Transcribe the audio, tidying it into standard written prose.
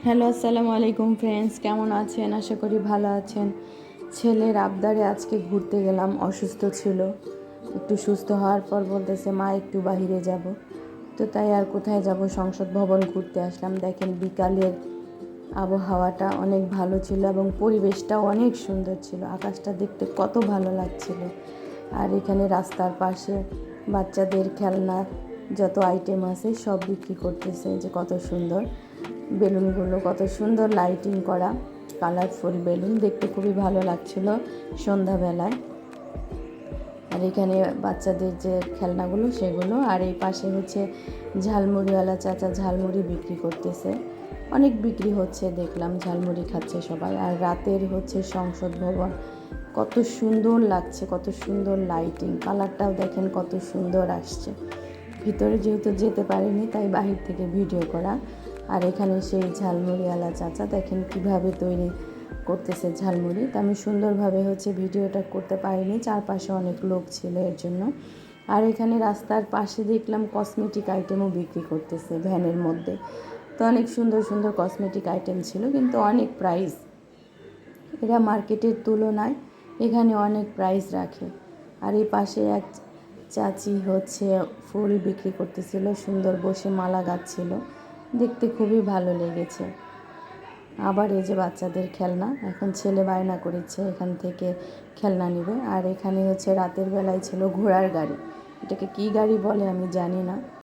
Hello, আসসালামু আলাইকুম friends, কেমন আছেন? আশা করি ভালো আছেন। ছেলের আবদারে আজকে ঘুরতে গেলাম। অসুস্থ ছিল, একটু সুস্থ হওয়ার পর বলতেছে মা একটু বাইরে যাব। তো তাই আর কোথায় যাব, সংসদ ভবন ঘুরতে আসলাম। দেখেন বিকালের আবহাওয়াটা অনেক ভালো ছিল এবং পরিবেশটাও অনেক সুন্দর ছিল। আকাশটা দেখতে কত ভালো লাগছিল। আর এখানে রাস্তার পাশে বাচ্চাদের খেলনার যত আইটেম আছে সব বিক্রি করতেছে। যে কত সুন্দর বেলুনগুলো, কত সুন্দর লাইটিং করা কালারফুল বেলুন, দেখতে খুবই ভালো লাগছিল সন্ধ্যাবেলায়। আর এখানে বাচ্চাদের যে খেলনাগুলো সেগুলো, আর এই পাশে হচ্ছে ঝালমুড়িওয়ালা চাচা ঝালমুড়ি বিক্রি করতেছে। অনেক বিক্রি হচ্ছে, দেখলাম ঝালমুড়ি খাচ্ছে সবাই। আর রাতের হচ্ছে সংসদ ভবন, কত সুন্দর লাগছে, কত সুন্দর লাইটিং, কালারটাও দেখেন কত সুন্দর আসছে। ভিতরে যেহেতু যেতে পারিনি তাই বাহির থেকে ভিডিও করা। আর এখানে সেই ঝালমুড়িওয়ালা চাচা দেখেন কিভাবে তৈরি করতেছে ঝালমুড়ি। তা আমি সুন্দরভাবে হচ্ছে ভিডিওটা করতে পারিনি, চারপাশে অনেক লোক ছিল এর জন্য। আর এখানে রাস্তার পাশে দেখলাম কসমেটিক আইটেমও বিক্রি করতেছে ভ্যানের মধ্যে। তো অনেক সুন্দর সুন্দর কসমেটিক আইটেম ছিল, কিন্তু অনেক প্রাইস। এরা মার্কেটের তুলনায় এখানে অনেক প্রাইস রাখে। আর এই পাশে এক চাচি হচ্ছে ফুল বিক্রি করতেছিল, সুন্দর বসে মালা গাঁথছিল, দেখতে খুবই ভালো লেগেছে। আবার এই যে বাচ্চাদের খেলনা, এখন ছেলে বায়না করেছে এখান থেকে খেলনা নেবে। আর এখানে হচ্ছে রাতের বেলায় ছিল ঘোড়ার গাড়ি, এটাকে কী গাড়ি বলে আমি জানি না।